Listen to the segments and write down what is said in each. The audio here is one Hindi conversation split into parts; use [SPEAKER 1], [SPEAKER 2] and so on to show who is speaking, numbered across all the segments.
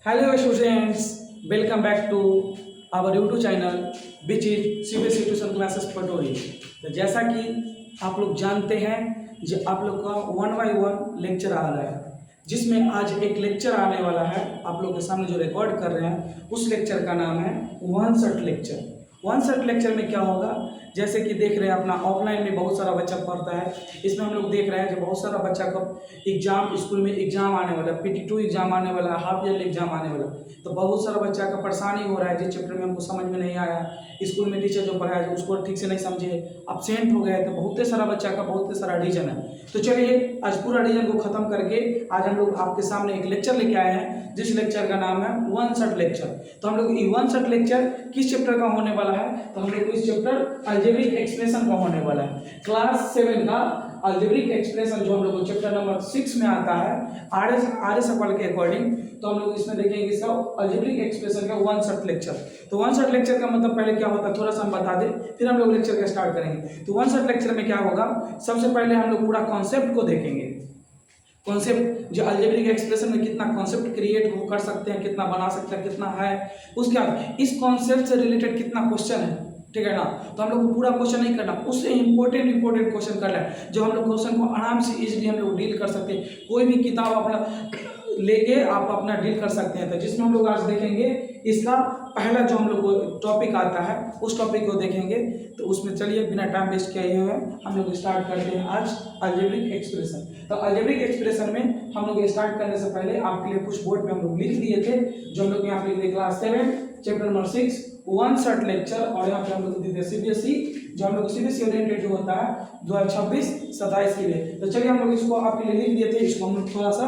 [SPEAKER 1] Hello students, welcome back to our YouTube channel which is CBSE tuition classes Patori. तो जैसा कि आप लोग जानते हैं जो आप लोग का 1 by 1 लेक्चर आ रहा है, जिसमें आज एक लेक्चर आने वाला है आप लोग के सामने जो रिकॉर्ड कर रहे हैं उस लेक्चर का नाम है one shot lecture. One shot lecture में क्या होगा, जैसे कि देख रहे हैं अपना ऑफलाइन में बहुत सारा बच्चा पढ़ता है, इसमें हम लोग देख रहे हैं कि बहुत सारा बच्चा का एग्जाम स्कूल में एग्जाम आने वाला है, PT2 एग्जाम आने वाला है, हाफ ईयरली एग्जाम आने वाला है। तो बहुत सारा बच्चा का परेशानी हो रहा है, जिस चैप्टर में हमको समझ में नहीं आया, स्कूल में टीचर जो पढ़ाया उसको ठीक से नहीं समझे, अब्सेंट हो गए, तो बहुत सारा बच्चा का बहुत सारा रीजन है। तो चलिए आज पूरा रीजन को खत्म करके आज हम लोग आपके सामने एक लेक्चर लेके आए हैं, जिस लेक्चर का नाम है वन शॉट लेक्चर। तो हम लोग ये वन शॉट लेक्चर किस चैप्टर का होने वाला है, तो हम लोग इस चैप्टर अलजेब्रिक एक्सप्रेशन का होने वाला है। क्लास 7 का अलजेब्रिक एक्सप्रेशन जो हम लोग को चैप्टर नंबर 6 में आता है आर एस के अकॉर्डिंग, तो हम लोग इसमें देखेंगे इसका अलजेब्रिक एक्सप्रेशन का वन शॉट लेक्चर। तो वन शॉट लेक्चर का मतलब पहले क्या होता है थोड़ा सा हम बता दें, फिर हम लोग लेक्चर का स्टार्ट करेंगे। तो वन शॉट लेक्चर में क्या होगा, सबसे पहले हम लोग पूरा कॉन्सेप्ट को देखेंगे। कॉन्सेप्ट जो अलजेब्रिक एक्सप्रेशन में कितना कॉन्सेप्ट क्रिएट वो कर सकते हैं, कितना बना सकते हैं, कितना है, उसके बाद इस कॉन्सेप्ट से रिलेटेड कितना क्वेश्चन है, ठीक है ना। तो हम लोग को पूरा क्वेश्चन नहीं करना, उससे इंपॉर्टेंट क्वेश्चन करना है, जो हम लोग क्वेश्चन को आराम से इजीली हम लोग डील कर सकते हैं। कोई भी किताब अपना लेके आप अपना डील कर सकते हैं। तो जिसमें हम लोग आज देखेंगे इसका पहला जो हम लोग को टॉपिक आता है उस टॉपिक को देखेंगे। तो उसमें चलिए बिना टाइम वेस्ट किए हुए हम लोग स्टार्ट करते हैं आज अलजेब्रिक एक्सप्रेशन। तो अलजेब्रिक एक्सप्रेशन में हम लोग स्टार्ट करने से पहले आपके लिए कुछ बोर्ड पे हम लोग लिख दिए थे, जो हम लोग यहाँ पे लिख दिए class 7 chapter number 6 one shot lecture, और यहाँ पे हम लोग देते हैं CBSE, जो हम लोग CBSE ओरिएंटेड जो होता है 2026-27 के लिए। तो चलिए हम लोग इसको आपके लिए लिख दिए थे, इसको हम लोग थोड़ा सा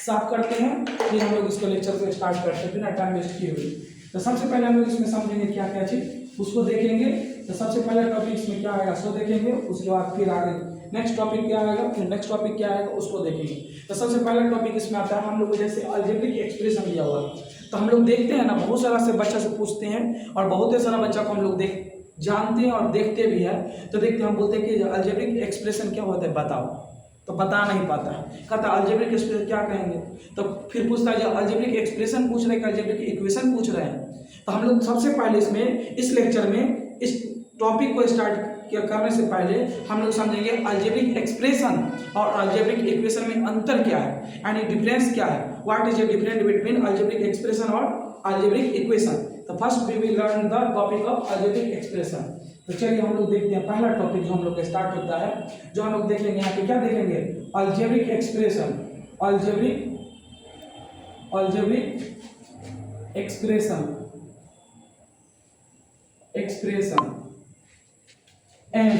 [SPEAKER 1] साफ करते हैं, फिर हम लोग इसको लेक्चर को स्टार्ट करते हैं बिना टाइम वेस्ट किए हुए। तो सबसे पहले हम लोग इसमें समझेंगे क्या क्या चीज उसको देखेंगे। तो सबसे पहले टॉपिक इसमें क्या आएगा सो देखेंगे, उसके बाद फिर आगे नेक्स्ट टॉपिक क्या आएगा, फिर नेक्स्ट टॉपिक क्या आएगा उसको देखेंगे। तो सबसे पहला टॉपिक इसमें आता है हम लोग को जैसे अलजेब्रिक एक्सप्रेशन दिया हुआ, तो हम लोग देखते हैं ना बहुत सारा से बच्चा से पूछते हैं और बहुत सारा बच्चा को हम लोग जानते हैं और देखते भी है। तो देखते हैं हम बोलते हैं कि अलजेब्रिक एक्सप्रेशन क्या होता है बताओ, तो बता नहीं पाता है, कहता अलजेब्रिक एक्सप्रेशन क्या कहेंगे, तो फिर पूछता है अलजेब्रिक एक्सप्रेशन पूछ रहे हैं, अलजेब्रिक इक्वेशन पूछ रहे हैं। तो हम लोग सबसे पहले इसमें इस लेक्चर में इस टॉपिक को स्टार्ट करने से पहले हम लोग समझेंगे अलजेब्रिक एक्सप्रेशन और अलजेब्रिक इक्वेशन में अंतर क्या है, यानी डिफरेंस क्या है, what is the difference between algebraic expression और अलजेब्रिक इक्वेशन। तो first we will learn the topic of algebraic expression. तो चलिए हम लोग देखते हैं पहला टॉपिक जो हम लोग का स्टार्ट होता है, जो हम लोग देखेंगे यहाँ पे क्या देखेंगे algebraic expression, algebraic expression and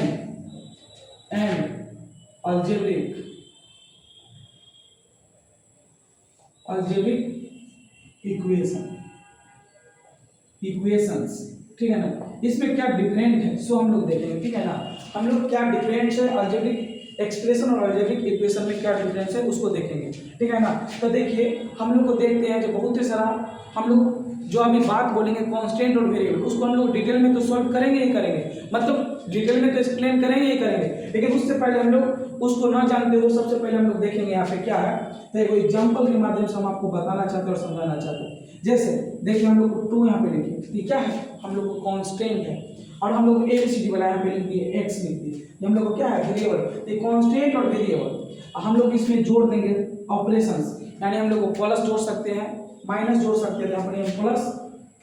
[SPEAKER 1] algebraic equations, ठीक है ना। इसमें क्या डिफरेंट है सो हम लोग देखेंगे, ठीक है ना। हम लोग क्या डिफरेंस है अलजेब्रिक एक्सप्रेशन और अलजेब्रिक इक्वेशन में क्या डिफरेंस है उसको देखेंगे, ठीक है ना। तो देखिए हम लोग को देखते हैं जो बहुत ही सारा हम लोग जो अभी बात बोलेंगे कांस्टेंट और वेरिएबल, उसको हम लोग डिटेल में तो सॉल्व करेंगे ही करेंगे, मतलब डिटेल में तो एक्सप्लेन करेंगे ही करेंगे, लेकिन उससे पहले हम लोग उसको ना जानते हो सबसे पहले हम लोग देखेंगे यहाँ पे क्या है। तो एक एग्जाम्पल के माध्यम से हम आपको बताना चाहते हैं और समझाना चाहते हैं। जैसे देखिए हम लोग को 2 यहाँ पे लिखिए, क्या है हम लोग को कांस्टेंट है, और हम लोग ABCD वाला यहाँ पे लिख दिए x लिख दिए, हम लोग को क्या है वेरिएबल। तो कांस्टेंट और वेरिएबल हम लोग इसमें जोड़ देंगे ऑपरेशंस, यानी हम लोग को प्लस जोड़ सकते हैं माइनस जोड़ सकते हैं, अपने प्लस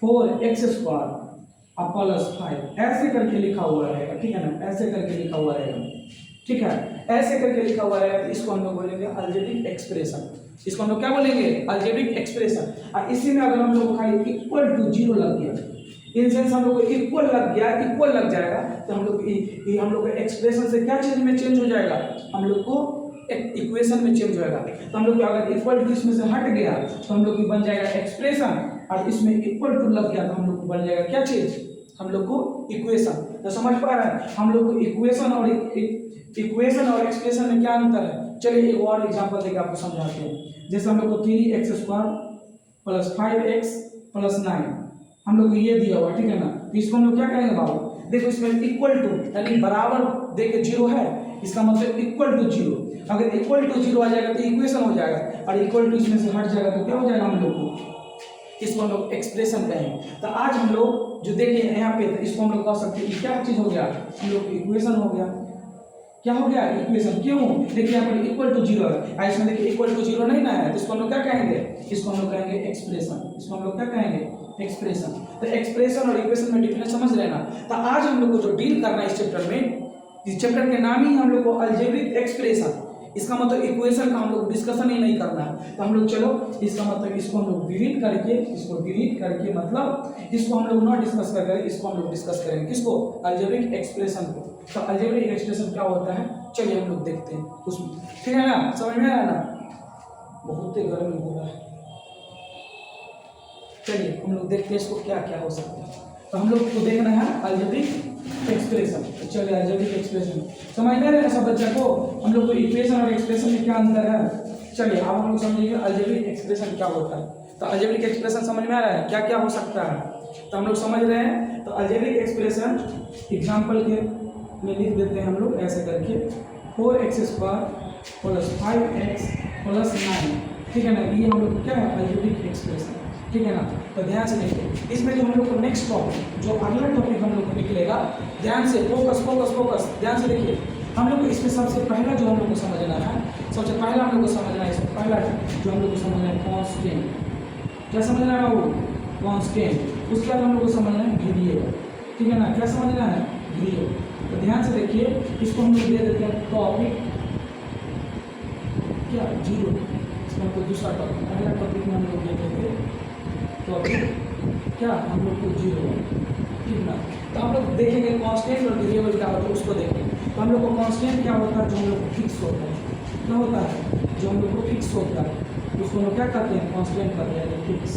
[SPEAKER 1] 4x² और प्लस 5 ऐसे करके लिखा हुआ रहेगा, ठीक है ना, ऐसे करके लिखा हुआ रहेगा, ठीक है, ऐसे करके लिखा हुआ रहेगा। तो इसको हम लोग बोलेंगे अलजेब्रिक एक्सप्रेशन, इसको हम लोग क्या बोलेंगे अलजेब्रिक एक्सप्रेशन। और इसी में अगर हम लोग को खाली इक्वल टू 0 लग गया, इन सेंस हम लोग को इक्वल लग गया, इक्वल लग जाएगा, तो हम लोग एक्सप्रेशन से क्या चीज में चेंज हो जाएगा, हम लोग को इक्वेशन में चेंज होएगा। तो हम लोग अगर इक्वल टू इसमें से हट गया तो हम लोग की बन जाएगा एक्सप्रेशन, और इसमें इक्वल टू लग गया तो हम लोग को बन जाएगा क्या चीज, हम लोग को इक्वेशन। तो समझ पा रहे हैं हम लोग को इक्वेशन और एक्सप्रेशन में क्या अंतर है। चलिए एक और एग्जांपल देकर आपको समझाते हैं। जैसे हम लोग को 3x² + 5x + 9 हम लोग को ये दिया हुआ, ठीक है ना। तो इसको हम लोग क्या करेंगे बाबू, देखो इसमें इक्वल टू यानी बराबर देके 0 है, इसका मतलब इक्वल टू 0। अगर इक्वल टू 0 आ जाएगा तो इक्वेशन हो जाएगा, और इक्वल टू इसमें से हट जाएगा तो क्या हो जाएगा हम लोग को इसको हम लोग एक्सप्रेशन कहेंगे। तो आज हम लोग जो देखिए यहाँ पे, इसको हम लोग कह सकते हैं कि क्या चीज़ हो गया, हम लोग इक्वेशन हो गया। क्या हो गया, इक्वेशन। क्यों, देखिए यहाँ पर इक्वल टू जीरो है, इसमें देखिए इक्वल टू जीरो नहीं ना है, तो इसको हम लोग क्या कहेंगे, इसको हम लोग कहेंगे एक्सप्रेशन। इसको हम लोग क्या कहेंगे, एक्सप्रेशन। तो एक्सप्रेशन और इक्वेशन में डिफरेंस समझ लेना। तो आज हम लोग को जो डील करना है इस चैप्टर में, इस चैप्टर के नाम ही हम लोग को अलजेब्रिक एक्सप्रेशन, इसका मतलब इक्वेशन का हम लोग डिस्कशन ही नहीं करना है। तो हम लोग चलो इसका मतलब इसको हम लोग डिलीट करके, इसको डिलीट करके मतलब इसको हम लोग ना डिस्कस करके इसको हम लोग डिस्कस करेंगे, किसको, अलजेब्रिक एक्सप्रेशन को। तो अलजेब्रिक एक्सप्रेशन क्या होता है, चलिए हम लोग देखते हैं उसमें, ठीक है ना, समझ में आया ना, बहुत ही गर्मी हो रहा है। चलिए हम लोग देखते हैं इसको क्या क्या हो सकता है। तो हम लोग को देखना है अलजेब्रिक एक्सप्रेशन। चलिए अलजेब्रिक एक्सप्रेशन समझ में आ रहा है सब बच्चा को, हम लोग को इक्वेशन और एक्सप्रेशन में क्या अंतर है। चलिए अब हम लोग समझेंगे अलजेब्रिक एक्सप्रेशन क्या होता है। तो अलजेब्रिक एक्सप्रेशन समझ में आ रहा है क्या क्या हो सकता है, तो हम लोग समझ रहे हैं। तो अलजेब्रिक एक्सप्रेशन एग्जाम्पल के में लिख देते हैं हम लोग ऐसे करके, 4x² + 5x + 9, ठीक है ना, ये हम लोग क्या है अलजेब्रिक एक्सप्रेशन, ठीक है ना। तो ध्यान से देखिए, इसमें जो हम लोग को नेक्स्ट टॉपिक, जो अगला टॉपिक हम लोग को निकलेगा, ध्यान से फोकस फोकस फोकस, ध्यान से देखिए। हम लोग को इसमें सबसे पहला जो हम लोग को समझना है, सबसे पहला हम लोग को समझना है, इसमें पहला जो हम लोग को समझना है कांस्टेंट। क्या समझना है वो, कांस्टेंट। उसके बाद हम लोग को समझना है वेरिएबल, ठीक है ना, क्या समझना है, वेरिएबल। तो ध्यान से देखिए, इसको हम लोग दे देते हैं टॉपिक क्या, जीरो। इसका मतलब दूसरा टॉपिक, अगला टॉपिक में हम लोग दे देते टॉपिक क्या, हम लोग को जीरो, ठीक ना। तो हम लोग देखेंगे कांस्टेंट और वेरिएबल क्या होता है, उसको देखेंगे। तो हम लोग को कांस्टेंट क्या होता है, जो हम लोग को फिक्स होता है, क्या होता है, जो हम लोग को फिक्स होता है, उसको हम लोग क्या कहते हैं, कांस्टेंट कहते हैं, फिक्स।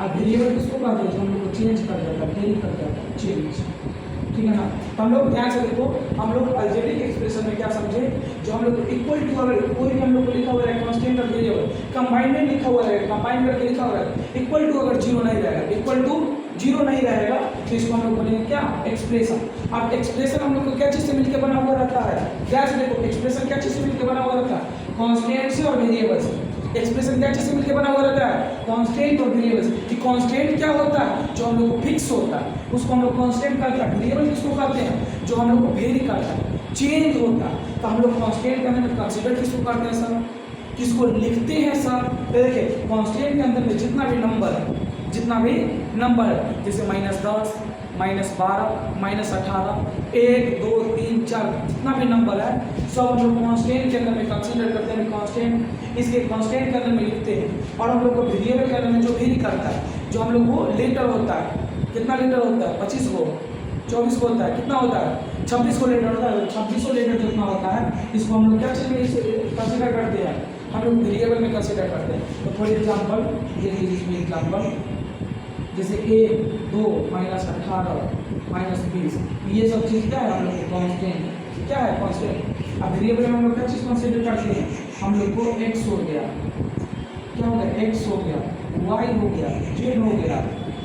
[SPEAKER 1] अब वेरिएबल किसको कहते हैं, जो हम लोग को चेंज कर जाता है, वेरी कर जाता है, चेंज, ठीक है ना। तो हम लोग ध्यान से देखो, हम लोग अलजेब्रिक एक्सप्रेशन में क्या समझे, जो हम लोग इक्वल टू, अगर कोई भी हम लोग को लिखा हुआ है कांस्टेंट और वेरिएबल कंबाइन में लिखा हुआ है, कंबाइन करके लिखा हुआ है, इक्वल टू अगर जीरो नहीं रहेगा, इक्वल टू जीरो नहीं रहेगा, तो इसको हम लोग बोलेंगे क्या, एक्सप्रेशन। अब एक्सप्रेशन हम लोग को क्या चीज़ से मिलकर बना हुआ रहता है, ध्यान से देखो, एक्सप्रेशन क्या चीज़ से मिलकर बना हुआ रहता है, कांस्टेंट से और वेरिएबल से। एक्सप्रेशन क्या चीज़ से मिलकर बना हुआ रहता है, कांस्टेंट और वेरिएबल से। कि कांस्टेंट क्या होता है, जो हम लोग को फिक्स होता है, उसको हम लोग कांस्टेंट कहते हैं। वेरिएबल किसको कहते हैं, जो हम लोग को वेरी करता है, चेंज होता है। तो हम लोग कांस्टेंट करने में कंसीडर किसको करते हैं सर, किसको लिखते हैं सर। तो देखिए कांस्टेंट के अंदर में जितना भी नंबर है, जितना भी नंबर है, जैसे -10, -12, -18, 1, 2, 3, 4, जितना भी नंबर है, सब हम लोग कांस्टेंट के अंदर में कंसीडर करते हैं, कांस्टेंट इसके कांस्टेंट के अंदर में लिखते हैं। और हम लोग को वेरिएबल के अंदर में जो वेरी करता है, जो हम लोग को लेटर होता है, कितना लेटर होता है, 25 को, 24 को होता है, कितना होता है, 26 को लेटर होता है, 2600 लेटर जितना होता है, इसको हम लोग क्या चीज़ में कंसीडर करते हैं, हम लोग वेरिएबल में कंसीडर करते हैं। तो फॉर एग्जाम्पल ये लीजिए, इसमें एग्जाम्पल जैसे 1, 2, -18, -20, ये सब चीज़ क्या है, हम लोग को कांस्टेंट, क्या है कांस्टेंट। अब वेरिएबल में हम लोग क्या चीज़ कंसीडर करते हैं, हम लोग को x हो गया, क्या हो गया, x हो गया, y हो गया, z हो गया,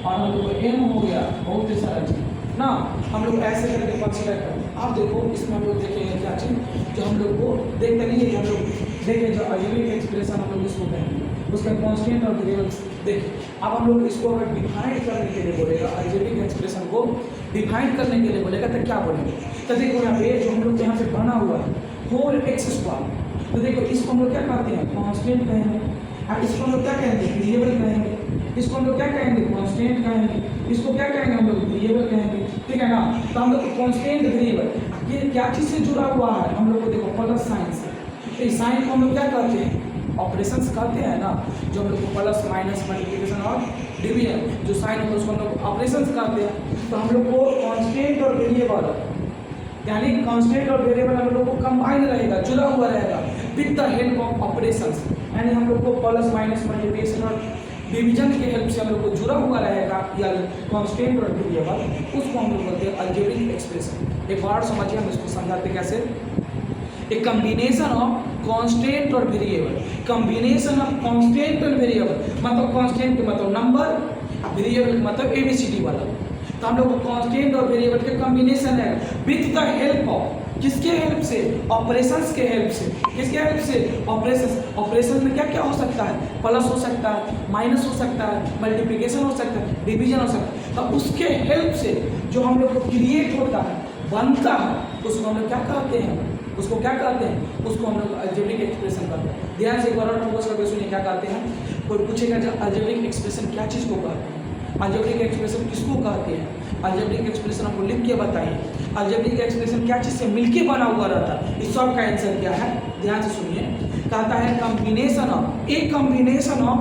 [SPEAKER 1] और हम लोग को m हो गया, बहुत ही सारा चीज़ ना, हम लोग ऐसे करके कंसीडर करते हैं। आप देखो इसमें हम लोग देखेंगे क्या चीज़, जो हम लोग को देखते नहीं है, हम लोग देखें जो अलजेब्रिक एक्सप्रेशन हम लोग इसको कहेंगे, उसका कांस्टेंट और वेरिएबल देखिए। अब हम लोग इसको अगर डिफाइन करने के लिए बोलेगा, अलजेब्रिक एक्सप्रेशन को डिफाइन करने के लिए बोलेगा, तो क्या बोलेंगे। तो देखो यहाँ पे जो हम लोग यहाँ पे बना हुआ है 4x², तो देखो इसको हम लोग क्या कहते हैं, कांस्टेंट कहेंगे। अब इसको हम लोग क्या कहेंगे, वेरिएबल कहेंगे। इसको हम लोग क्या कहेंगे, कांस्टेंट कहेंगे। इसको क्या कहेंगे, हम लोग वेरिएबल कहेंगे, ठीक है ना। तो हम लोग कांस्टेंट वेरिएबल ये क्या चीज़ से जुड़ा हुआ है, हम लोग को देखो प्लस साइन से। तो इस साइन को हम लोग क्या कहते हैं, ऑपरेशंस कहते हैं ना, जो हम लोग को प्लस माइनस मल्टीप्लिकेशन और डिवीजन जो साइन होता है उसको हम लोग ऑपरेशंस कहते हैं। तो हम लोग को कांस्टेंट और वेरिएबल, यानी कांस्टेंट और वेरिएबल हम लोग को कंबाइन रहेगा, जुड़ा हुआ रहेगा with the help of operations, यानी हम लोग को प्लस माइनस मल्टीप्लिकेशन और डिवीजन के हेल्प से हम लोग को जुड़ा हुआ रहेगा, या कांस्टेंट और वेरिएबल, उसको हम लोग बोलते हैं अलजेब्रिक एक्सप्रेशन। एक बार समझिए, हम इसको समझाते कैसे। A combination of constant और वेरिएबल, combination of constant और वेरिएबल, मतलब constant के मतलब नंबर, वेरिएबल के मतलब ABCD वाला। तो हम लोग को कांस्टेंट और वेरिएबल के कॉम्बिनेशन है विद द हेल्प ऑफ, किसके हेल्प से? ऑपरेशंस के हेल्प से। किसके हेल्प से? ऑपरेशंस। ऑपरेशन में क्या क्या हो सकता है? प्लस हो सकता है, माइनस हो सकता है, मल्टीप्लिकेशन हो सकता है, डिवीजन हो सकता है। तो उसके हेल्प से जो हम लोग को क्रिएट होता है, बनता है, उसको हम लोग क्या कहते हैं? उसको क्या कहते हैं? उसको हम लोग अलजेब्रिक एक्सप्रेशन कहते हैं। ध्यान से एक बार और फोकस करके सुनिए क्या कहते हैं। कोई पूछेगा जो अलजेब्रिक एक्सप्रेशन क्या चीज़ को कहते हैं, अलजेब्रिक एक्सप्रेशन किसको कहते हैं, अलजेब्रिक एक्सप्रेशन हमको लिख के बताइए। अलजेब्रिक एक्सप्रेशन क्या चीज़ से मिलके बना हुआ रहता है? इस सब का आंसर क्या है? ध्यान से सुनिए। कहता है कॉम्बिनेशन ऑफ, एक कॉम्बिनेशन ऑफ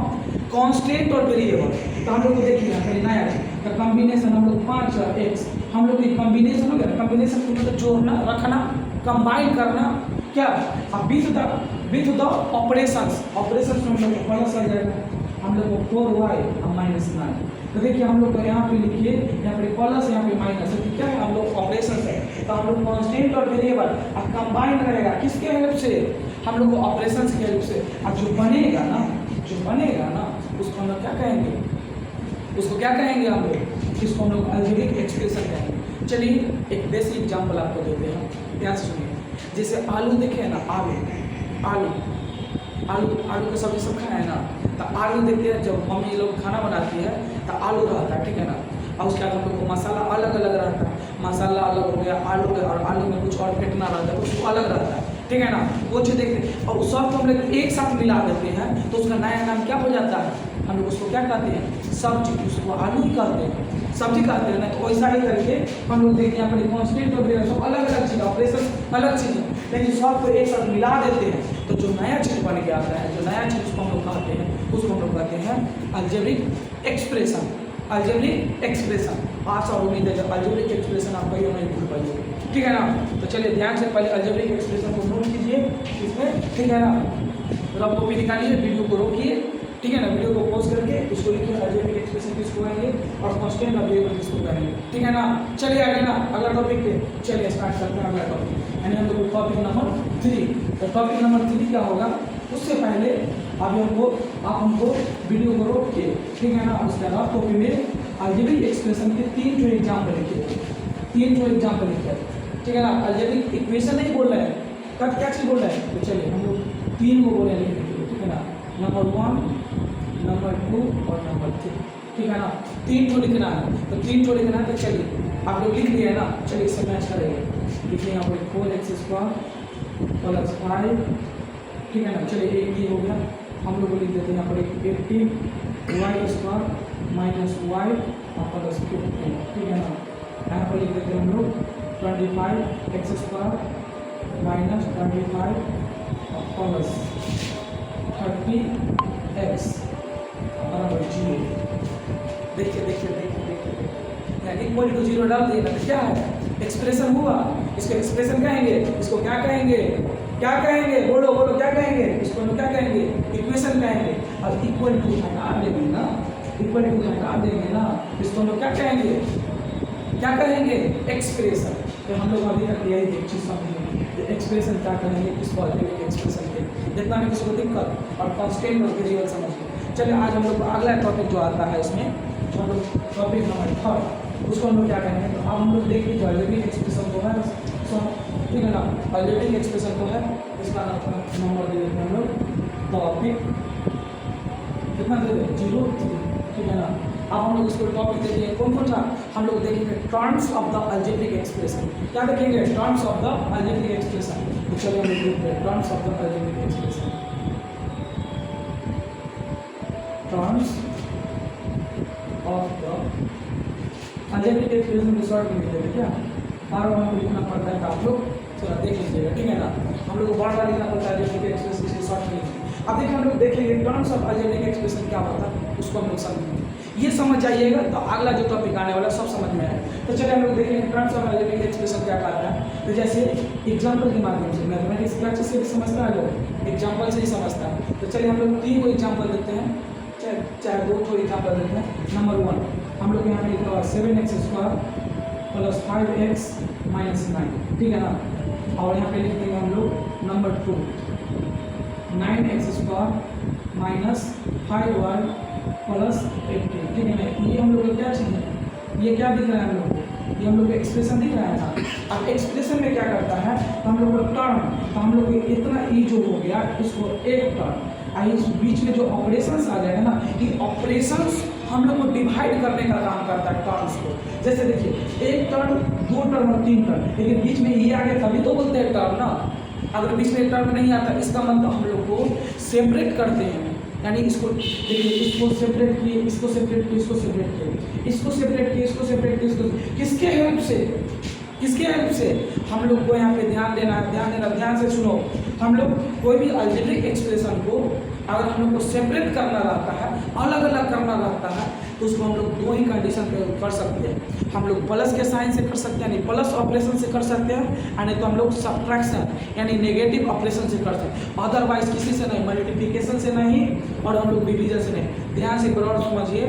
[SPEAKER 1] कांस्टेंट और वेरिएबल। तो हम लोग को देखिए पहले नया तो कॉम्बिनेशन हम लोग 5 और x, हम लोग की कॉम्बिनेशन हो गया। कॉम्बिनेशन को मतलब जोड़ना, रखना, कंबाइन करना, क्या? अब विथ द ऑपरेशंस, ऑपरेशंस में हम लोग को प्लस आ जाएगा, हम लोग को 4y और -9। तो देखिए हम लोग को यहाँ पे लिखिए, यहाँ पे प्लस, यहाँ पे माइनस, तो क्या है? हम लोग ऑपरेशन है। तो हम लोग कांस्टेंट और वेरिएबल अब कंबाइन रहेगा किसके हेल्प से? हम लोग को ऑपरेशन की हेल्प से। अब जो बनेगा ना उसको हम लोग क्या कहेंगे? उसको क्या कहेंगे हम लोग? इसको हम लोग अलजेब्रिक एक्सप्रेशन कहेंगे। चलिए एक बेसिक एग्जांपल आपको देते हैं, ध्यान से सुनिए। जैसे आलू देखे ना, आलू का सब्जी सब खाया है ना, तो आलू देखते हैं जब मम्मी लोग खाना बनाती है तो आलू रहता है, ठीक है ना। और उसके बाद हम लोग को मसाला अलग अलग रहता है, मसाला अलग हो गया आलू का, और आलू में कुछ और फेंटना रहता है तो उसको अलग रहता है, ठीक है ना। वो चीज़ देखते हैं और उस सब को हम लोग एक साथ मिला देते हैं तो उसका नया नाम क्या हो जाता है? हम लोग उसको क्या कहते हैं? सब्जी। उसको आलू ही कहते हैं, सब्जी कहते हैं ना। तो वैसा ही करके हम लोग देखते हैं अपने कांस्टेंट और वेरिएबल सब अलग अलग चीज़, ऑपरेशन अलग चीज़ है, लेकिन सब को एक साथ मिला देते हैं तो जो नया चीज़ बन के आता है, जो नया चीज़ उसको हम लोग कहते हैं, उसको हम लोग कहते हैं अलजेब्रिक एक्सप्रेशन। Algebraic expression. आशा और उम्मीद है जब अलजेब्रिक एक्सप्रेशन आप कहीं नहीं भूल पाइए, ठीक है ना। तो चलिए ध्यान से पहले अलजेब्रिक एक्सप्रेशन को नोट कीजिए इसमें, ठीक है ना। तो आप कॉपी निकालिए, वीडियो को रोकिए, ठीक है ना, वीडियो को पॉज करके उसको लिखिए अलजेब्रिक एक्सप्रेशन किसको कहेंगे और कांस्टेंट और वेरिएबल किसको कहेंगे, ठीक है ना। चलिए आगे ना अगला टॉपिक पे चलिए स्टार्ट करते हैं अगला टॉपिक, यानी हम लोग टॉपिक नंबर 3। तो टॉपिक नंबर 3 क्या होगा? उससे पहले आप हमको वीडियो को रोक के, ठीक है ना, उसके बाद कॉपी में अलजेब्रिक एक्सप्रेशन के 3 जो एग्जाम्पल लिखिए, 3 जो एग्जाम्पल लिखिए, ठीक है ना। अलजेब्रिक इक्वेशन नहीं बोल रहे हैं, कब क्या चीज़ बोल रहे हैं? तो चलिए हम लोग 3 को बोले लिखिए, ठीक है ना। नंबर 1, नंबर 2 और नंबर 3, ठीक है ना। 3 को लिखना है, तो 3 को लिखना है। तो चलिए आप लोग लिख लिए है ना, चलिए इससे मैच करेंगे। लिखिए यहाँ पर 4x² + 5, ठीक है ना। चलिए एक ये हो गया, हम लोग को लिख देते हैं यहाँ पर 18y² - y और +15, ठीक है ना। यहाँ पर लिख देते हैं हम लोग 25x² - 25 और +30x बराबर 0। देखिए इक्वल टू 0 डाल दिए ना, तो क्या है? एक्सप्रेशन हुआ। इसको एक्सप्रेशन कहेंगे, इसको क्या कहेंगे? क्या कहेंगे? बोलो क्या कहेंगे? इसको हम क्या कहेंगे? इक्वेशन कहेंगे। अब इक्वल टू हटा देंगे ना, इक्वल टू हटा देंगे ना, इसको हम क्या कहेंगे? क्या कहेंगे? एक्सप्रेशन। तो हम लोग अभी तक यही एक चीज़ समझेंगे, एक्सप्रेशन क्या कहेंगे, किसको अलजेब्रिक एक्सप्रेशन के, जितना भी किसी को दिक्कत और कांस्टेंट और वेरिएबल समझिए। चलिए आज हम लोग को अगला टॉपिक जो आता है इसमें, जो हम लोग टॉपिक नंबर 3 उसको हम लोग क्या कहेंगे? तो अब हम लोग देखिए जो अलजेब्रिक एक्सप्रेशन को है, ठीक है ना, अलजेब्रिक एक्सप्रेशन को है, इसका नंबर दे देते हैं हम लोग टॉपिक कितना दे दें? 0, ठीक है ना। अब हम लोग इसको टॉपिक देखेंगे कौन सा? हम लोग देखेंगे terms of the algebraic expression. क्या देखेंगे? Terms of the algebraic expression. तो चलिए हम लोग देखते हैं terms of the algebraic expression. Terms of the algebraic expression को शॉर्ट में लिख देंगे क्या? बार बार हमको लिखना पड़ता है, तो आप लोग थोड़ा देख लीजिएगा, ठीक है ना। हम लोग को बार बार लिखना पड़ता है अलजेब्रिक एक्सप्रेशन, इसको शॉर्ट में लिखिए। अब देखिए हम लोग देखेंगे टर्म्स ऑफ अलजेब्रिक एक्सप्रेशन क्या होता है, उसको हम लोग समझेंगे। ये समझ जाइएगा तो अगला जो टॉपिक आने वाला सब समझ में आएगा। तो चलिए हम लोग देखेंगे टर्म्स ऑफ अलजेब्रिक एक्सप्रेशन क्या कहता है। तो जैसे एग्जाम्पल के माध्यम से, मैथमेटिक्स क्या चीज़ से भी समझता है लोग, एग्जाम्पल से ही समझता है। तो चलिए हम लोग 3 को एग्जाम्पल देते हैं, चाहे 2 को एग्जाम्पल देते हैं। नंबर 1 हम लोग यहाँ पे लिखा हुआ 7x² + 5x - 9, ठीक है ना। और यहाँ पे लिख देंगे हम लोग नंबर 2 9x² - 5y + 18, ठीक है ना। ये हम लोग को क्या चीज़ है? ये क्या दिख रहा है हम लोग को? ये हम लोग को एक्सप्रेशन दिख रहा है ना। अब एक्सप्रेशन में क्या करता है, तो हम लोग को टर्म, तो हम लोग को इतना ई जो हो गया इसको एक टर्म, इस बीच में जो ऑपरेशंस आ जाएगा ना, ये ऑपरेशंस हम लोग को डिवाइड करने का काम करता है टर्म्स को। जैसे देखिए एक टर्म, दो टर्म और तीन टर्म, लेकिन बीच में ये आ गया तभी तो बोलते हैं टर्म ना। अगर बीच में एक टर्म नहीं आता इसका मतलब हम लोग को सेपरेट करते हैं, यानी इसको देखिए, इसको सेपरेट किए, इसको सेपरेट किए, इसको सेपरेट किए, इसको सेपरेट किए, इसको सेपरेट किए, इसको किसके हेल्प से, किसके हेल्प से हम लोग को यहाँ पे ध्यान देना है, ध्यान देना, ध्यान से सुनो। हम लोग कोई भी अलजेब्रिक एक्सप्रेशन को अगर हम लोग को सेपरेट करना रहता है, अलग अलग करना रहता है, तो उसको हम लोग दो ही कंडीशन पे कर सकते हैं। हम लोग प्लस के साइन से कर सकते हैं, यानी प्लस ऑपरेशन से कर सकते हैं, यानी तो हम लोग सब्ट्रैक्शन यानी नेगेटिव ऑपरेशन से कर सकते हैं। अदरवाइज किसी से नहीं, मल्टीप्लिकेशन से नहीं और हम लोग डिवीजन से नहीं। ध्यान से गौर समझिए,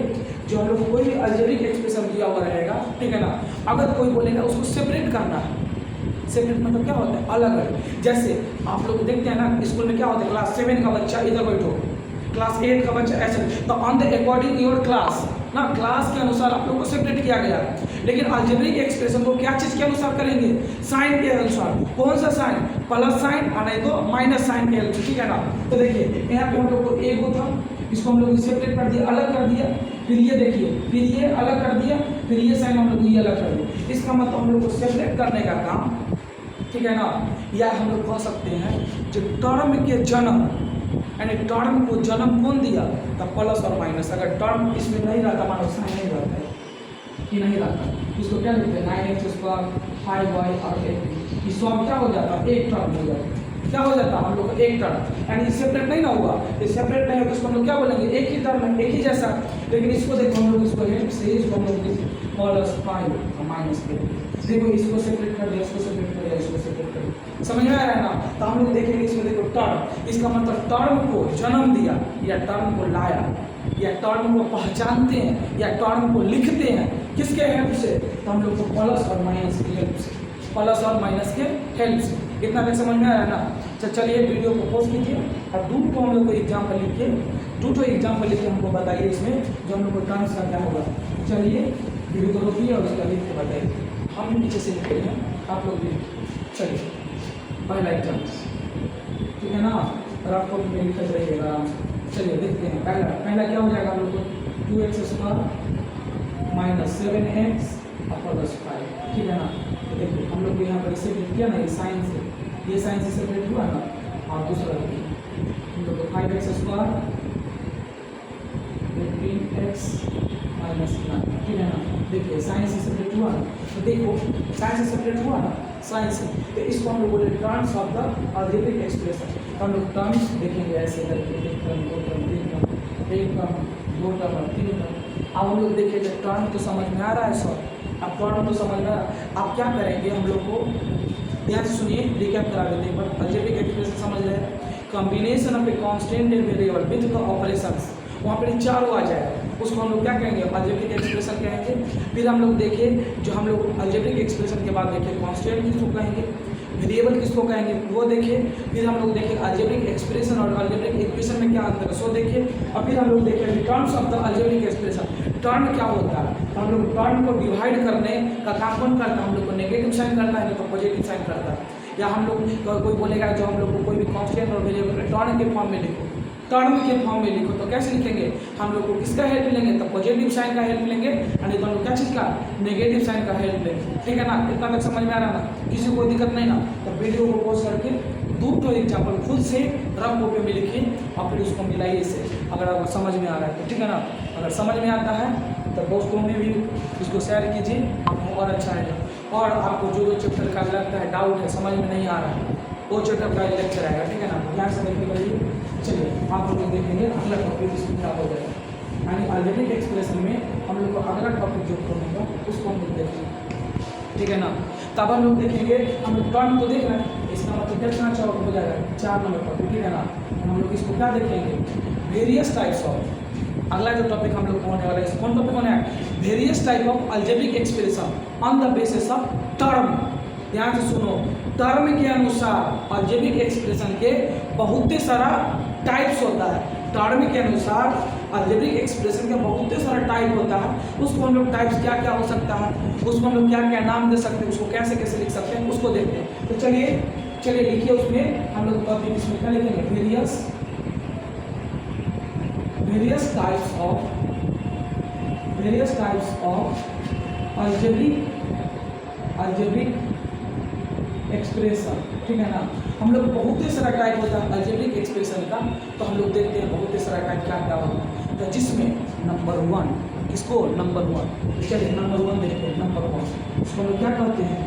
[SPEAKER 1] जो हम लोग को कोई भी अलजेब्रिक एक्सप्रेशन दिया हुआ रहेगा, ठीक है ना, अगर कोई बोलेगा उसको सेपरेट करना है, सेपरेट मतलब क्या होता है, अलग अलग। जैसे आप लोग देखते हैं ना स्कूल में क्या होता है, क्लास 7 का बच्चा इधर बैठो, क्लास 8 का बच्चा ऐसे, तो on the according your class ना, क्लास के अनुसार आप लोग को सेपरेट किया गया है। लेकिन अलजेब्रिक एक्सप्रेशन को क्या चीज़ के अनुसार करेंगे, साइन के अनुसार। कौन सा साइन, प्लस साइन और नहीं तो माइनस साइन के अनुसार, ठीक है ना। तो देखिए यहाँ पे हम लोग को एक था, इसको हम लोग सेपरेट कर दिया, अलग कर दिया, फिर ये देखिए, फिर ये अलग कर दिया, फिर ये साइन हम लोग ये अलग कर दिया। इसका मतलब हम लोग को सेपरेट करने का काम, ठीक है ना। या हम लोग कह सकते हैं जो टर्म के जन्म, यानी टर्म को जन्म कौन दिया, तो प्लस और माइनस। अगर टर्म इसमें नहीं रहता, मानो साइन नहीं रहता है, कि नहीं रहता, इसको क्या लिखते हैं 9x² 5y और 8, इसको हम क्या हो जाता है, एक टर्म हो जाता है। क्या हो जाता है हम लोग एक टर्म, यानी सेपरेट नहीं ना हुआ, ये सेपरेट नहीं होगा, इसको हम लोग क्या बोलेंगे, एक ही टर्म है, एक ही जैसा। लेकिन इसको देखो हम लोग इसको हेल्प से इसको हम लोग प्लस 5 और माइनस के, देखो इसको सेपरेट कर दिया, इसको सेपरेट कर दिया, इसको सेपरेट कर दिया, समझ में आ रहा है ना। तो हम लोग देखेंगे इसमें, देखो टर्म, इसका मतलब टर्म को जन्म दिया या टर्म को लाया या टर्म को पहचानते हैं या टर्म को लिखते हैं, किसके हेल्प से, तो हम लोग को प्लस और माइनस की हेल्प से, प्लस और माइनस के हेल्प से। कितना तक समझ में आ रहा है ना। तो चलिए वीडियो को पॉज कीजिए और दो को हम लोग को एग्जाम्पल लिखिए, दो एग्जाम्पल लिखिए, हमको बताइए इसमें जो हम लोग को टर्म्स का क्या होगा। चलिए वीडियो को रोकिए और उसका लिख के बताइए, हम नीचे से लिखे हैं, आप लोग भी। चलिए पहला एग्जाम्पल, ठीक है ना, और आपको भी लिखा रहिएगा आराम से। चलिए देखते हैं, पहला क्या हो जाएगा हम लोग को, 2x² माइनस 7x प्लस 5, ठीक है ना। तो देखिए हम लोग यहाँ पर सेपरेट किया ना, ये साइन से, ये साइन से सेपरेट हुआ ना, और दूसरा देखिए हम लोग को 5x² 15x माइनस 9, ठीक है ना। देखिए साइन से सेपरेट हुआ ना, तो देखो साइन से सेपरेट हुआ ना, साइन से, तो इसको हम लोग बोले terms of the algebraic expression. हम लोग टर्म्स देखेंगे ऐसे करके, एक टर्म, दो टर्म, तीन टर्म, एक टर्म, दो टर्म और तीन टर्म। अब हम लोग देखेंगे टर्म तो समझ में आ रहा है सर, अब टर्म तो समझ में आ रहा है। अब क्या करेंगे हम लोग को, ध्यान से सुनिए, रिकैप करा देते हैं। बट अलजेब्रिक एक्सप्रेशन समझ रहे हैं, combination of a constant and variable with the operations, वहाँ पर चार आ जाएगा, उसको हम लोग क्या कहेंगे, अलजेब्रिक एक्सप्रेशन कहेंगे। फिर हम लोग देखें जो हम लोग अलजेब्रिक एक्सप्रेशन के बाद देखें कांस्टेंट किसको कहेंगे, वेरिएबल किसको कहेंगे वो देखें। फिर हम लोग देखें अलजेब्रिक एक्सप्रेशन और अलजेब्रिक इक्वेशन में क्या अंतर है सो देखें। और फिर हम लोग देखें terms of the algebraic expression, term क्या होता है, तो हम लोग टर्म को डिवाइड करने का काम कौन करता है, हम लोग को नेगेटिव साइन करता है, नहीं तो पॉजिटिव साइन करता है। या हम लोग कोई बोलेगा जो हम लोग को कोई भी कांस्टेंट और वेरिएबल टर्म के फॉर्म में लिखो, टर्म के फॉर्म में लिखो, तो कैसे लिखेंगे, हम लोग को किसका हेल्प लेंगे, तो पॉजिटिव साइन का हेल्प लेंगे, यानी तो हम लोग क्या चीज़ का, नेगेटिव साइन का हेल्प लेंगे, ठीक है ना। इतना तक समझ में आ रहा ना, किसी को कोई दिक्कत नहीं ना। तो वीडियो को पॉज करके दो एग्जाम्पल खुद से रफ कॉपी में लिखिए और फिर उसको मिलाइए इससे, अगर आपको समझ में आ रहा है तो, ठीक है ना। अगर समझ में आता है तो दोस्तों में भी इसको शेयर कीजिए, आपको और अच्छा है। और आपको जो जो चैप्टर का लगता है डाउट है, समझ में नहीं आ रहा है, वो चैप्टर का लेक्चर आएगा, ठीक है ना। ध्यान से देखिए करिए। चलिए आप लोग देखेंगे अगला टॉपिक इसमें क्या हो जाएगा, यानी अलजेब्रिक एक्सप्रेशन में हम लोग को अगला टॉपिक जो होगा उसको हम लोग देखेंगे, ठीक है ना। तब हम लोग देखेंगे, हम लोग टर्म को देख रहे हैं, इसका मतलब कितना चार हो जाएगा, 4 नंबर टॉपिक, ठीक है ना। हम लोग इसको क्या देखेंगे, वेरियस टाइप्स ऑफ, अगला जो टॉपिक हम लोग को होने वाला है, कौन टॉपिक होने है, various type of algebraic expression on the basis of term. ध्यान से सुनो, टर्म के अनुसार अलजेब्रिक एक्सप्रेशन के बहुत सारा टाइप्स होता है, टर्म के अनुसार अलजेब्रिक एक्सप्रेशन का बहुत सारा टाइप होता है, उसको हम लोग टाइप्स क्या क्या हो सकता है, उसको हम लोग क्या क्या नाम दे सकते हैं, उसको कैसे कैसे लिख सकते हैं, उसको देखते हैं। तो चलिए लिखिए, उसमें हम लोग टॉपिक इसमें क्या लिखेंगे, various types of algebraic expression, ठीक है ना। हम लोग बहुत ही सारा टाइप होता है अलजेब्रिक एक्सप्रेशन का, तो हम लोग देखते हैं बहुत ही सारा टाइप क्या क्या होता है। तो जिसमें नंबर 1, किसको, नंबर 1, चलिए नंबर 1 देखते हैं। नंबर 1 इसको हम लोग क्या कहते हैं,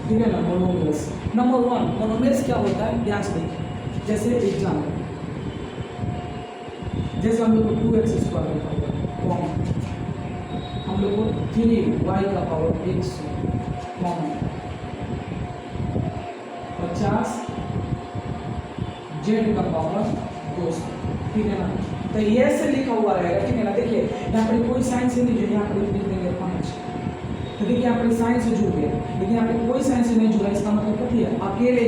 [SPEAKER 1] ठीक है ना, मोनोमियल्स। नंबर 1 मोनोमियल्स क्या होता है, ध्यान से देखिए। जैसे एग्जाम्पल, जैसे हम लोग को 2x स्क्वायर लिखा हुआ कॉमन, हम लोग को 3y का पावर 100 कॉमन, 50 z का पावर 200, ठीक है ना। तो ये से लिखा हुआ रहेगा, ठीक है ना। देखिए यहाँ पर कोई साइन से नहीं जुड़े, यहाँ पर लिख देंगे 5, तो देखिए यहाँ पर साइन से जुड़ गया, लेकिन यहाँ पे कोई साइन से नहीं जुड़ा, इसका मतलब क्या है, अकेले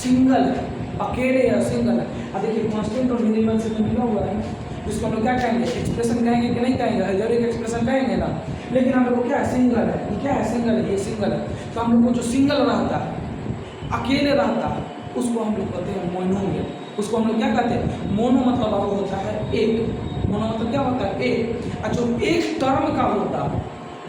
[SPEAKER 1] सिंगल है, अकेले है, सिंगल है। अब देखिए कांस्टेंट और वेरिएबल से तो मिला हुआ है, इसको हम लोग क्या कहेंगे, एक्सप्रेशन कहेंगे कि नहीं कहेंगे, अलजेब्रिक एक्सप्रेशन कहेंगे ना। लेकिन हम लोग को क्या है, सिंगल है, ये क्या है, सिंगल है, ये सिंगल है। तो हम लोग को जो सिंगल रहता है, अकेले रहता है, उसको हम लोग कहते हैं मोनोमियल। उसको हम लोग क्या कहते हैं, मोनो मतलब अब होता है एक, मोनो मतलब क्या होता है, एक। और जो एक टर्म का होता है,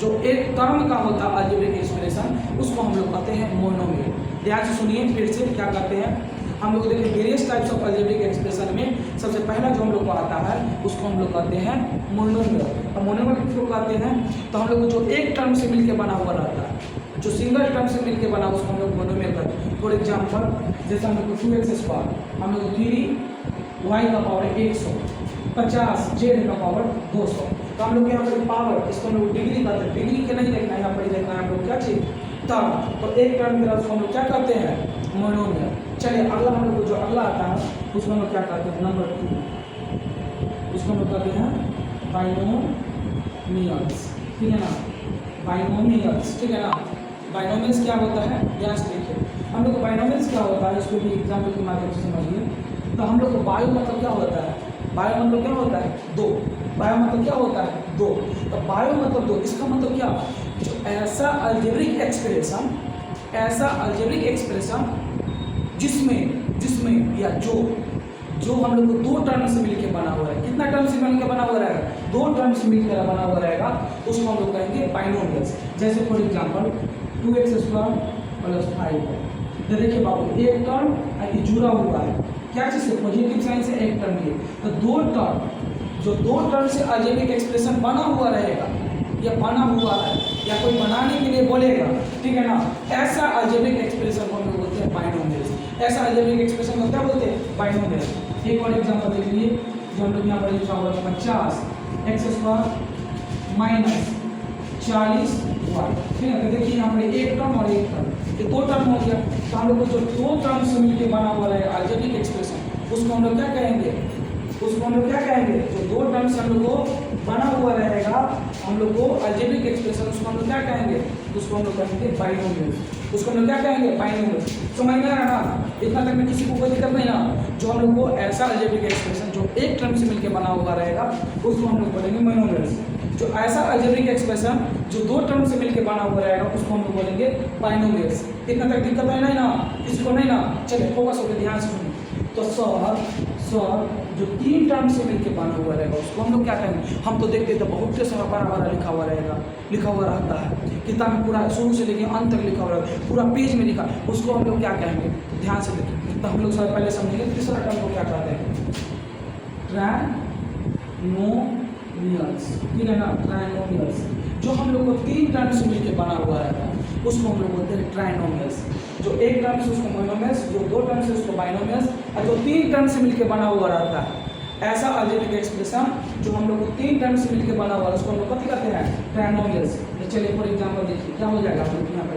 [SPEAKER 1] जो एक टर्म का होता है अलजेब्रिक एक्सप्रेशन, उसको हम लोग कहते हैं मोनोमियल। ध्यान से सुनिए फिर से क्या कहते हैं हम लोग। देखिए various types of algebraic expression में सबसे पहला जो हम लोग को आता है, उसको हम लोग कहते हैं मोनोमियल। और मोनोमियल किसको कहते हैं, तो हम लोग जो एक टर्म से मिलकर बना हुआ रहता है, जो सिंगल टर्म से मिलकर बना, उसको हम लोग मोनोमियल कहते हैं। फॉर एग्जाम्पल जैसे हम लोग को 2x स्क्वायर, हम लोग 3y का पावर 100, 50 z का पावर 200। तो हम लोग यहाँ पर पावर, इसको हम लोग डिग्री कहते हैं, डिग्री के नहीं देखना है, यहाँ पर देखना है हम लोग क्या चीज, टर्म। तो एक टर्म के उसको हम लोग क्या कहते हैं, मोनोमियल। चलिए अगला हम लोग को जो अगला आता है, उसको हम लोग क्या कहते हैं, नंबर 2, उसको हम लोग कहते हैं बाइनोमियल्स, ठीक है ना, बाइनोमियल्स, ठीक है ना। बाइनोमियल्स क्या होता है, यहाँ से देखिए हम लोग को बाइनोमियल्स क्या होता है, इसको भी एग्जाम्पल के माध्यम से समझिए। तो हम लोग को बायो मतलब क्या होता है, बायो मतलब क्या होता है, 2, बायो मतलब क्या होता है, 2। तो बायो मतलब 2, इसका मतलब क्या, जो ऐसा अलजेब्रिक एक्सप्रेशन जिसमें या जो हम लोग को 2 टर्म से मिलकर बना हुआ है, कितना टर्म से मिलकर बना हुआ रहेगा, 2 टर्म से मिलकर बना हुआ रहेगा, उसको हम लोग कहेंगे बाइनोमियल्स। जैसे for example 2x square plus 5 है, तो देखिए बाबू एक टर्म जुड़ा हुआ है, क्या चीज़ से, पॉजिटिव साइन से एक टर्म लिए, तो 2 टर्म, जो 2 टर्म से अलजेब्रिक एक्सप्रेशन बना हुआ रहेगा, या बना हुआ है, या कोई बनाने के लिए बोलेगा, ठीक है ना, ऐसा अलजेब्रिक एक्सप्रेशन को हम लोग बोलते हैं बाइनोमियल्स। ऐसा अलजेब्रिक एक्सप्रेशन को क्या बोलते हैं, बाइनोमियल्स। एक और एग्जांपल देख लीजिए, जो हम लोग यहाँ पर लिखा हुआ है 50x स्क्वायर माइनस 40y, ठीक है। तो देखिए यहाँ पर एक टर्म और एक टर्म, ये 2 टर्म हो गया। तो हम लोग को जो 2 टर्म से मिलकर बना हुआ है अलजेब्रिक एक्सप्रेशन, उसको हम लोग क्या कहेंगे, उसको हम लोग क्या कहेंगे, जो 2 टर्म से हम लोग को बना हुआ रहेगा, हम लोग को अलजेब्रिक एक्सप्रेशन, उसको हम लोग क्या कहेंगे, उसको हम लोग कहेंगे बाइनोमियल्स। उसको हम लोग क्या कहेंगे, बाइनोमियल्स। समझ में आ रहा ना, इतना तक में किसी को कोई दिक्कत नहीं ना। जो हम लोग को ऐसा अलजेब्रिक एक्सप्रेशन जो एक टर्म से मिलकर बना हुआ रहेगा, उसको हम लोग बोलेंगे बाइनोमियल्स। जो ऐसा अलजेब्रिक एक्सप्रेशन जो 2 टर्म से मिलकर बना हुआ रहेगा, उसको हम लोग बोलेंगे बाइनोमियल्स। इतना तक दिक्कत है नहीं ना, किसी को नहीं ना। चलिए फोकस होकर ध्यान से सुनिए। तो सर जो 3 टर्म से मिलकर बना हुआ रहेगा, उसको हम लोग क्या कहेंगे, हम तो देखते तो बहुत सारा बड़ा लिखा हुआ रहेगा, लिखा हुआ रहता है किताब में, पूरा शुरू से लेकर अंत तक लिखा हुआ रहेगा, पूरा पेज में लिखा, उसको हम लोग क्या कहेंगे, ध्यान से देखिए। तो हम लोग सर पहले समझेंगे तीसरा टर्म को क्या कहते हैं, ट्राइनोमियल्स, ठीक है ना, ट्राइनोमियल्स। जो हम लोग को 3 टर्म से मिलकर बना हुआ रहता है, उसको हम लोग बोलते हैं ट्राइनोमियल्स। जो एक टर्म से उसको मोनोमियल्स, जो 2 टर्म से उसको बाइनोमियल्स, और जो 3 टर्म से मिलकर बना हुआ रहता है, ऐसा अलजेब्रिक एक्सप्रेशन जो हम लोग को 3 टर्म से मिलकर बना हुआ है, उसको हम लोग कथी कहते हैं, ट्राइनोमियल्स। तो चलिए फॉर एग्जांपल देखिए क्या हो जाएगा, हम लोग यहाँ पर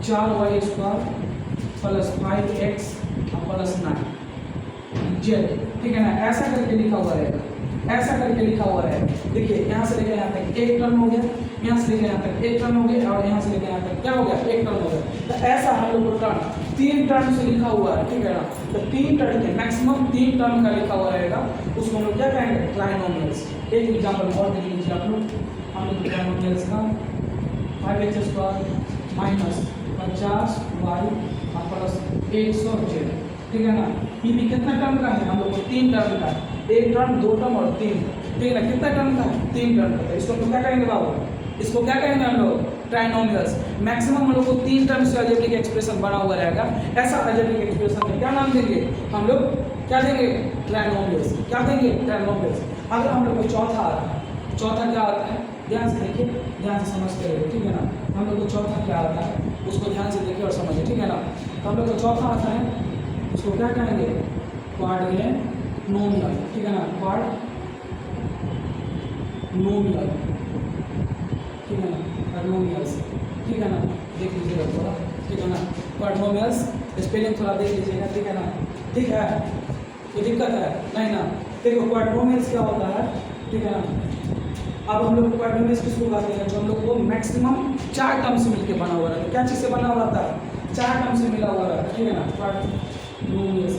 [SPEAKER 1] 4y square plus 5x plus 9z, ठीक है ना, ऐसा करके लिखा हुआ रहेगा, ऐसा करके लिखा हुआ है। देखिए यहाँ से लेकर यहाँ तक एक टर्म हो गया, यहाँ से लेकर यहाँ तक एक टर्म हो गया, और यहाँ से लेकर यहाँ तक क्या हो गया, एक टर्म हो गया। तो ऐसा हम लोग को टर्म 3 टर्म से लिखा हुआ है, ठीक है ना, तो 3 टर्म के मैक्सिमम 3 टर्म का लिखा हुआ रहेगा, उसको हम लोग क्या कहेंगे, ट्राइनोमियल्स। एक एग्जाम्पल और देख लीजिए आप लोग, हम लोग ट्राइनोमियल्स का 5x² minus 50y plus 100z, ठीक है ना, ये भी कितना टर्म का है, हम लोग को 3 टर्म का है, 1 टर्म 2 टर्म और 3, ठीक है ना, कितना टर्म का है, 3 टर्म का है। इसको हम क्या कहेंगे बाबू, इसको क्या कहेंगे हम लोग, ट्राइनोमियल्स। मैक्सिमम हम लोग को 3 टर्म से अलजेब्रिक एक्सप्रेशन बना हुआ रहेगा, ऐसा अलजेब्रिक एक्सप्रेशन में क्या नाम देंगे हम लोग, क्या देंगे, ट्राइनोमियल्स। क्या देंगे, ट्राइनोमियल्स। अगर हम लोग को चौथा आता है, चौथा क्या आता है, ध्यान से देखिए, ध्यान से समझते रहिए, ठीक है ना, हम लोग को चौथा क्या आता है उसको ध्यान से देखिए और समझिए, ठीक है ना। तो हम लोग को चौथा आता है, उसको क्या कहेंगे, क्वाड्रिनोमियल, ठीक है ना, क्वाड्रिनोमियल, ठीक है ना, क्वाड्रिनोमियल्स, ठीक है ना, देख लीजिएगा थोड़ा, ठीक है ना, क्वाड्रिनोमियल्स स्पेलिंग थोड़ा देख लीजिएगा, ठीक है ना, ठीक है, कोई दिक्कत है नहीं ना। देखो क्वाड्रिनोमियल्स क्या होता है, ठीक है ना, अब हम लोग क्वाड्रिनोमियल्स किसको कहते हैं, जो हम लोग को मैक्सिमम 4 टर्म से मिलकर बना हुआ रहता है। क्या चीज़ से बना हुआ रहता है, 4 टर्म से मिला हुआ रहता है, ठीक है ना, क्वाड्रिनोमियल्स,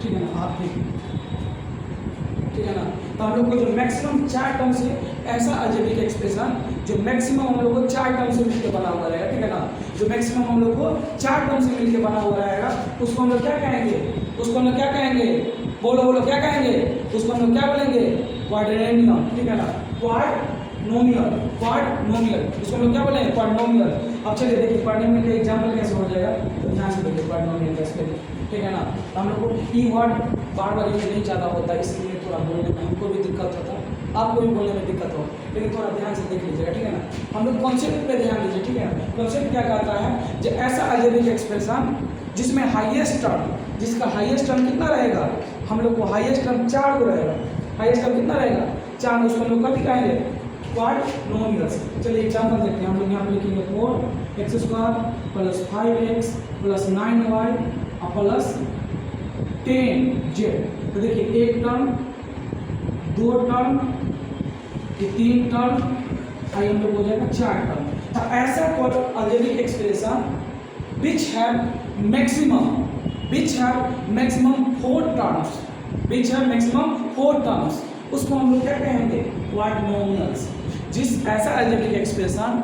[SPEAKER 1] ठीक है ना, आप ठीक है ना। तो हम लोग को जो मैक्सिमम 4 टर्म से ऐसा अलजेब्रिक एक्सप्रेशन जो मैक्सिमम हम लोग को 4 टर्म से मिलकर बना हुआ रहेगा, ठीक है ना, जो मैक्सिमम हम लोग को 4 टर्म से मिलकर बना हुआ रहेगा, उसको हम लोग क्या कहेंगे, उसको हम लोग क्या कहेंगे, बोलो बोलो क्या कहेंगे, उसको हम लोग क्या बोलेंगे, क्वाड्रिनोमियल, ठीक है ना, क्वाड्रिनोमियल, क्वाड्रिनोमियल, उसको हम लोग क्या बोलेंगे, क्वाड्रिनोमियल। अब चलिए देखिए क्वाड्रिनोमियल का एग्जांपल कैसे हो जाएगा, तो ध्यान से देखिए क्वाड्रिनोमियल का स्पेलिंग, ठीक है ना। तो हम लोग को ई वर्ड बार बार यूज नहीं ज़्यादा होता, इसलिए थोड़ा बोलने में हमको भी दिक्कत होता है, आपको भी बोलने में दिक्कत हो, लेकिन थोड़ा ध्यान से देख लीजिएगा, ठीक है ना। हम लोग कॉन्सेप्ट पे ध्यान दीजिए, ठीक है ना। कॉन्सेप्ट क्या कहता है, जो ऐसा अलजेब्रिक एक्सप्रेशन जिसमें हाईएस्ट टर्म, जिसका हाईएस्ट टर्म कितना रहेगा, हम लोग को हाईएस्ट टर्म 4 को रहेगा, हाईएस्ट टर्म कितना रहेगा, 4, उसको हम लोग कभी कहेंगे क्वाड्रिनोमियल्स। चलिए एग्जाम्पल देखते हैं, हम लोग यहाँ पे लिखेंगे 4x² plus 5x plus 9y plus 10z। तो देखिए 1 टर्म, 2 टर्म, 3 टर्म, आई हम लोग हो जाएगा 4 टर्म। तो ऐसा algebraic expression which have maximum 4 terms, which have maximum 4 terms, उसको हम लोग क्या कहेंगे, क्वाड्रिनोमियल्स। जिस ऐसा अलजेब्रिक एक्सप्रेशन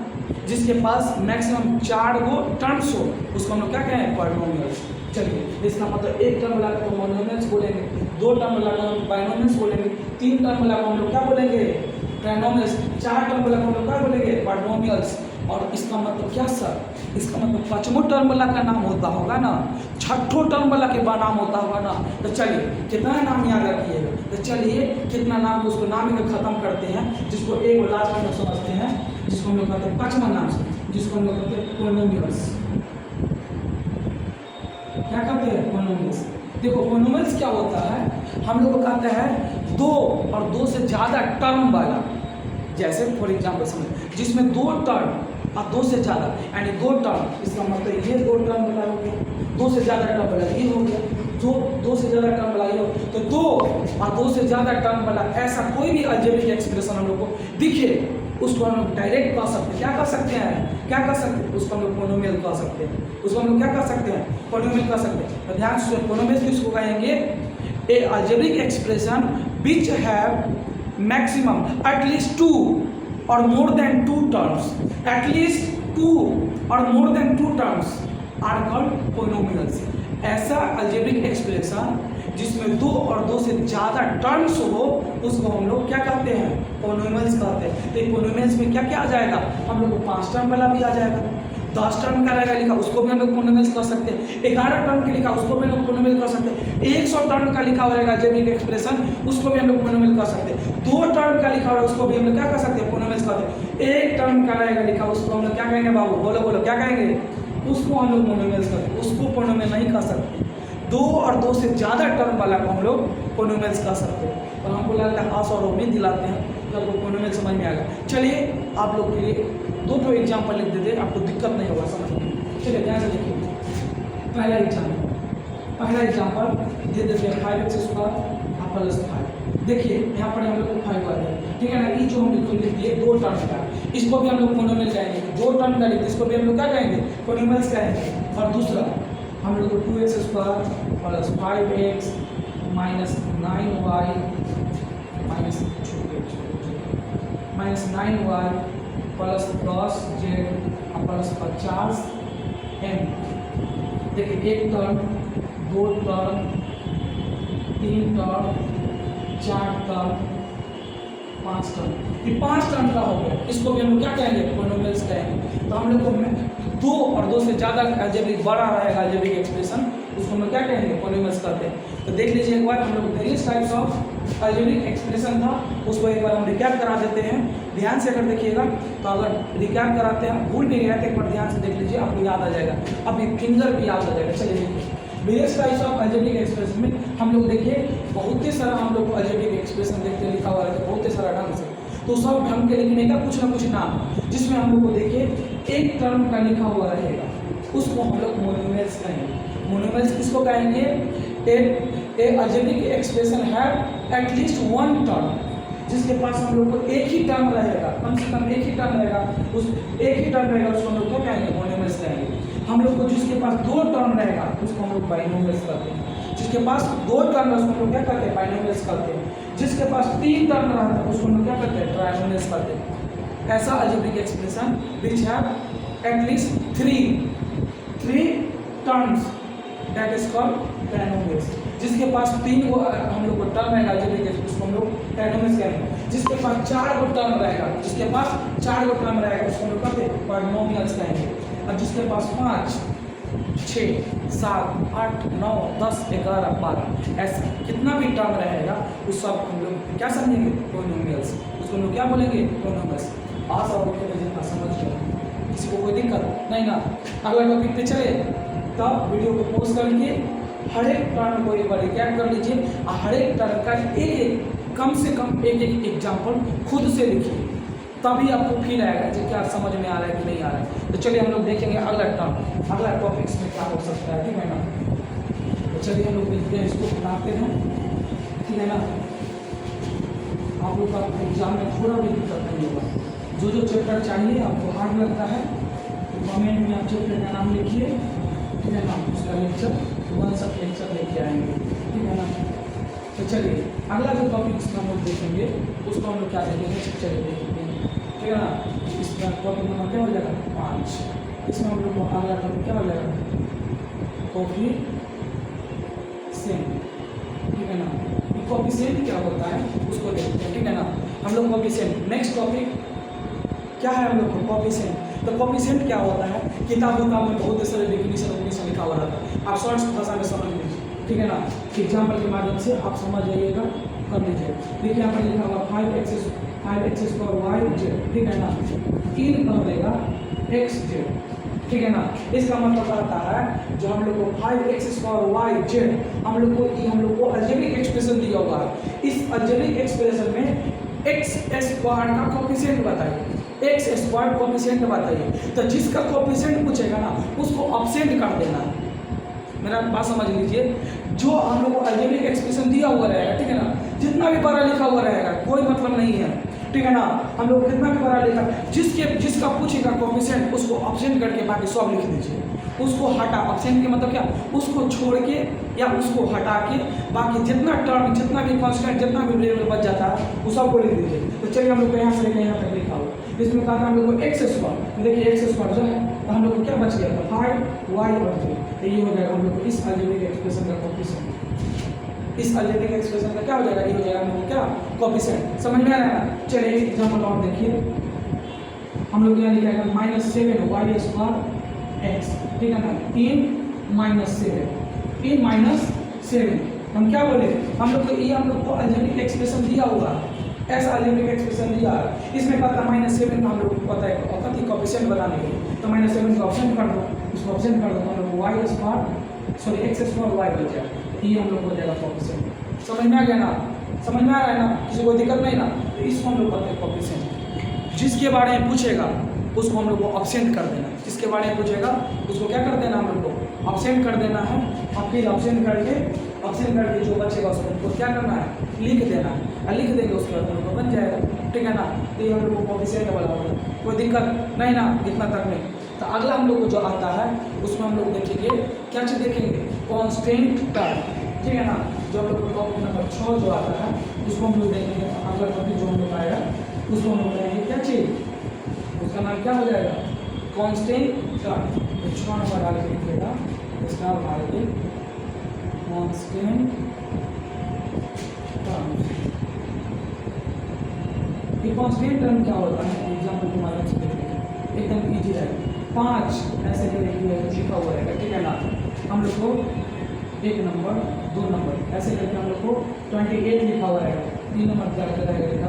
[SPEAKER 1] जिसके पास मैक्सिमम 4 गो टर्म्स हो, उसको हम लोग क्या कहेंगे, क्वाड्रिनोमियल्स। चलिए इसका मतलब 1 टर्म मिला तो मोनोमियल्स बोलेंगे, 2 टर्म मिला तो हम बाइनोमियल्स बोलेंगे, 3 टर्म मिला तो हम लोग क्या बोलेंगे, ट्राइनोमियल्स, 4 टर्म मिला तो हम लोग क्या बोलेंगे, क्वाड्रिनोमियल्स। और इसका मतलब क्या सर, इसका मतलब 5वां टर्म वाला का नाम होता होगा ना, 6ठों टर्म वाला के नाम होता होगा ना। तो चलिए कितना नाम याद रखिएगा, तो चलिए कितना नाम को उसको नाम में ख़त्म करते हैं, जिसको एक लास्ट में समझते हैं, जिसको हम लोग कहते हैं 5वां नाम से, जिसको हम लोग कहते हैं पोलिनोमियल्स। क्या कहते हैं, पोलिनोमियल्स। देखो पोलिनोमियल्स क्या होता है, हम लोग को कहते हैं 2 और 2 से ज़्यादा टर्म वाला, जैसे फॉर एग्जाम्पल समझ, जिसमें 2 टर्म और 2 से ज़्यादा, यानी 2 टर्म, इसका मतलब ये 2 टर्म वाला हो गया, 2 से ज़्यादा टर्म वाला ये हो गया, 2 से ज़्यादा टर्म वाला ये हो, तो 2 और 2 से ज़्यादा टर्म वाला ऐसा कोई भी अलजेब्रिक एक्सप्रेशन हम लोग को दिखे, उसको हम लोग डायरेक्ट कह सकते हैं, क्या कह सकते हैं, क्या कह सकते हैं, उसको हम लोग पोलिनोमियल कह सकते हैं, उसको हम लोग क्या कह सकते हैं, पोलिनोमियल कह सकते हैं। तो ध्यान से पोलिनोमियल किसको कहेंगे, a algebraic expression which have maximum at least 2 or more than 2 terms, at least 2 or more than 2 terms are called polynomials। ऐसा अलजेब्रिक एक्सप्रेशन जिसमें 2 और 2 से ज़्यादा टर्म्स हो, उसको हम लोग क्या कहते हैं, पोलिनोमियल्स कहते हैं। तो पोलिनोमियल्स में क्या क्या आ जाएगा, हम लोग को 5 टर्म वाला भी आ जाएगा, 10 टर्म का रहेगा लिखा, उसको भी हम लोग पोलिनोमियल्स कर सकते हैं, 11 टर्म के लिखा, उसको भी हम लोग पोलिनोमियल कर सकते हैं, 100 टर्म का लिखा रहेगा अलजेब्रिक एक्सप्रेशन, उसको भी हम लोग पोलिनोमियल कर सकते हैं, 2 टर्म का लिखा होगा उसको भी हम लोग क्या कर सकते हैं, पोलिनोमियल्स कहते हैं, 1 टर्म का रहेगा लिखा, उसको हम लोग क्या कहेंगे बाबू, बोलो बोलो क्या कहेंगे, उसको हम लोग पोलिनोमियल्स करते हैं, उसको पोलिनोमियल नहीं कर सकते। 2 और 2 से ज़्यादा टर्म वाला को हम लोग पोलिनोमियल्स कर सकते हैं। तो हमको लगता है आस और उम्मीद दिलाते हैं तो आपको पोलिनोमियल समझ में आएगा। चलिए आप लोग के लिए 2 एग्जाम्पल लिख देते, आपको दिक्कत नहीं होगा समझ में। चलिए ध्यान से देखिए, पहला एग्जाम्पल दे देते हैं 5x² प्लस 5। देखिए यहाँ पर हम लोग को 5 आ गया, ठीक है ना। ये जो हम लिख दिए 2 टर्म का, इसको भी हम लोग मोनोमियल कहेंगे। जो टर्म का लिखते इसको भी हम लोग क्या कहेंगे, मोनोमियल्स कहेंगे। और दूसरा हम लोग को 2x² plus 5x minus 9y minus 9y plus 10z plus 50m। देखिए एक टर्म, दो टर्म, तीन टर्म, चार टर्म, पाँच टर्म, ये 5 टर्म का हो गया। इसको भी हम लोग क्या कहेंगे, मोनोमियल्स कहेंगे। तो हम लोग को 2 और 2 से ज़्यादा अलजेब्रिक बड़ा रहेगा अलजेब्रिक एक्सप्रेशन, उसको हम लोग क्या कहेंगे, मोनोमियल्स करते हैं। तो देख लीजिए एक बार हम लोग various types of algebraic expression था, उसको एक बार हम रिकैप करा देते हैं। ध्यान से अगर देखिएगा तो अगर रिकैप कराते हैं, भूल भी गया तो एक बार ध्यान से देख लीजिए, आपको याद आ जाएगा, अभी फिंगर भी याद आ जाएगा। चलिए देखिए various types of algebraic expression में हम लोग देखिए बहुत ही सारा हम लोग अलजेब्रिक एक्सप्रेशन देखते हैं लिखा हुआ रहता है बहुत ही सारा ढंग से। तो सब ढंग के लिखने का कुछ ना कुछ नाम, जिसमें हम लोग को देखिए एक टर्म का लिखा हुआ रहेगा, उसको हम लोग मोनोमियल्स कहेंगे। मोनोमियल्स किसको कहेंगे, ए अलजेब्रिक एक्सप्रेशन है एटलीस्ट वन टर्म, जिसके पास हम लोग को एक ही टर्म रहेगा, कम से कम एक ही टर्म रहेगा, उस एक ही टर्म रहेगा उसको हम लोग क्या कहेंगे, मोनोमियल्स कहेंगे। हम लोग को जिसके पास 2 टर्म रहेगा उसको हम लोग बाइनोमियल्स करते हैं। जिसके पास 2 टर्म है उसको हम लोग क्या करते हैं, बाइनोमियल्स करते हैं। जिसके पास 3 टर्म रहता है उसको हम लोग क्या करते हैं, ट्राइनोमियल्स करते हैं। ऐसा algebraic expression which have at least 3 terms that is called trinomials. जिसके पास 3 हम लोग को टर्म रहेगा अलजेब्रिक एक्सप्रेशन उसको हम लोग ट्राइनोमियल्स कहेंगे। जिसके पास 4 टर्म रहेगा, जिसके पास 4 टर्म रहेगा उसको हम लोग कहते हैं बाइनोमियल्स कहेंगे। और जिसके पास 5, 6, 7, 8, 9, 10, 11, 12 ऐसा कितना भी टर्म रहेगा उस सब हम लोग क्या समझेंगे, पॉलिनोमियल्स। उसको हम लोग क्या बोलेंगे, पॉलिनोमियल्स। आज आप लोग जितना समझ गए, किसी को कोई दिक्कत नहीं ना। अगला टॉपिक पे चले, तब वीडियो को पॉज करके हर एक टर्म को एक बार रिकैप कर लीजिए और हर एक टर्म का एक कम से कम एक एग्जाम्पल खुद से लिखिए, तभी आपको फील आएगा कि क्या समझ में आ रहा है कि नहीं आ रहा है। तो चलिए हम लोग देखेंगे अगला टर्म, अगला टॉपिक्स में क्या हो सकता है, ठीक है ना। तो चलिए हम लोग देखते हैं, इसको बनाते हैं, ठीक है ना। आप लोग का एग्जाम में थोड़ा भी दिक्कत नहीं होगा। जो चैप्टर चाहिए आपको हार्ड लगता है तो कमेंट में आप चैप्टर का नाम लिखिए, ठीक है ना, उसका लेक्चर 1 सब लेक्चर लेके आएंगे, ठीक है ना। तो चलिए अगला जो टॉपिक इसमें हम लोग देखेंगे उसको हम लोग क्या देखेंगे, चलिए देखेंगे, ठीक है ना। इसका टॉपिक नंबर क्या हो जाएगा, 5। इसमें हम लोग को अगला टॉपिक क्या हो जाएगा, कोफिशिएंट, ठीक है ना। कोफिशिएंट क्या होता है उसको देखते हैं, ठीक है ना। हम लोग कोफिशिएंट, नेक्स्ट टॉपिक क्या है हम लोग को, कोफिशिएंट। तो कोफिशिएंट क्या होता है, किताबों में बहुत सारे डेफिनेशन लिखा हुआ रहता है, आप शॉर्ट भाषा में समझ लीजिए, ठीक है ना। एग्जाम्पल के माध्यम से आप समझ जाइएगा, कर लीजिए। देखिए यहाँ पर लिखा हुआ 5x² y/z, ठीक है ना, इन कर देगा xz, ठीक है ना। इसका मतलब आता है जो हम लोग को 5x² y/z हम लोग को अलजेब्रिक एक्सप्रेशन दिया हुआ है। इस अलजेब्रिक एक्सप्रेशन में x² का कोफिशिएंट बताइए, x² कोफिशिएंट बताइए। तो जिसका कोफिशिएंट पूछेगा ना उसको ऑब्सेंट कर देना है। मेरा बात समझ लीजिए, जो हम लोग को अलजेब्रिक एक्सप्रेशन दिया हुआ रहेगा, ठीक है ना, जितना भी बड़ा लिखा हुआ रहेगा कोई मतलब नहीं है, ठीक है ना। हम लोग कितना भी बड़ा लिखा, जिसका पूछेगा कोफिशिएंट उसको ऑब्सेंट करके बाकी सब लिख दीजिए। उसको हटा, ऑब्सेंट के मतलब क्या, उसको छोड़ के या उसको हटा के बाकी जितना टर्म, जितना भी कांस्टेंट, जितना भी वेरिएबल बच जाता है वो सबको लिख दीजिए। तो चलिए हम लोग को यहाँ से लेकर यहाँ तक लिखा हुआ, इसमें कहा था हम लोग को x², देखिए x² जो है तो हम लोग को क्या बच गया था 5y और 3, तो ये हो जाएगा हम लोग को इस अलजेब्रिक एक्सप्रेशन का कोफिशिएंट। इस अलजेब्रिक एक्सप्रेशन का क्या हो जाएगा, ये हो जाएगा हम लोग क्या, कोफिशिएंट। समझ में आ रहा है ना। चलिए एक एग्जाम्पल और देखिए, हम लोग यहाँ लिखा है -7y² x, ठीक है ना, in -7 हम क्या बोले, हम लोग को ये हम लोग को अलजेब्रिक एक्सप्रेशन दिया हुआ है, ऐसा अलजेब्रिक एक्सप्रेशन दिया है। इसमें पता -7 का हम लोग को पता है कति कोफिशिएंट बनाने के लिए, तो -7 का ऑप्शन कर दो, इसको ऑप्शन कर दो तो हम लोग को x² y बच जाएगा, ये हम लोग हो जाएगा कोफिशिएंट। समझ में आ गया ना, समझ में आ रहा है ना, किसी को दिक्कत नहीं ना। तो इसको हम लोग कहते हैं कोफिशिएंट। जिसके बारे में पूछेगा उसको हम लोग को ऑब्सेंट कर देना, जिसके बारे में पूछेगा उसको क्या कर देना हम लोग को ऑप्शन कर देना है और फिर ऑप्शन करके जो बचेगा उसको क्या करना है, लिख देना है, और लिख देंगे उसके बाद हम लोग बन जाएगा, ठीक है ना। तो ये हम लोग को कोफिशिएंट वाला होगा, कोई दिक्कत नहीं ना, इतना तक नहीं। तो अगला हम लोग को जो आता है उसमें हम लोग देखेंगे क्या चीज़ देखेंगे, कांस्टेंट टर्म, ठीक है ना। जो हम लोग को टॉपिक नंबर 6 जो आता है उसको हम लोग देखेंगे। अगला टॉपिक जो हम लोग आएगा उसको हम लोग करेंगे क्या चीज़, उसका नाम क्या हो जाएगा, कांस्टेंट टर्म। तो 6 नंबर डाल के लिखिएगा, इसका डाल के कांस्टेंट टर्म। ये कांस्टेंट टर्म क्या होता है, एग्जाम्पल के माध्यम से देखेंगे, एकदम ईजी है। 5 ऐसे करके लिखा हुआ रहेगा, ठीक है ना। हम लोग को 1 नंबर 2 नंबर ऐसे करके हम लोग को 28 लिखा हुआ रहेगा, 3 नंबर क्या रहेगा लिखा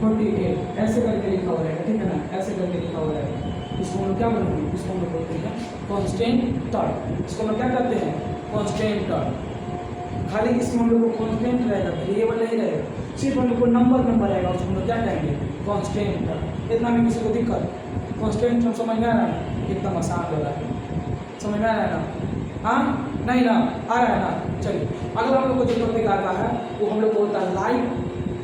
[SPEAKER 1] -48 ऐसे करके लिखा हुआ रहेगा, ठीक है ना, ऐसे करके लिखा हुआ रहेगा। इसको हम लोग क्या बोलेंगे, इसको हम लोग बोलते हैं कांस्टेंट टर्म। इसको हम लोग क्या कहते हैं, कांस्टेंट टर्म। खाली इसमें हम लोग को कांस्टेंट रहेगा, वेरिएबल नहीं रहेगा, सिर्फ हम लोग को नंबर रहेगा, उसको हम लोग क्या कहेंगे, कांस्टेंट टर्म। इतना में किसी को दिक्कत, कांस्टेंट टर्म समझ में आ रहा है, एकदम आसान हो रहा है, समझ में आ रहा है ना, हाँ नहीं ना, आ रहा है ना। चलिए अगला हम लोग को जो टॉपिक आता है वो हम लोग को होता है लाइक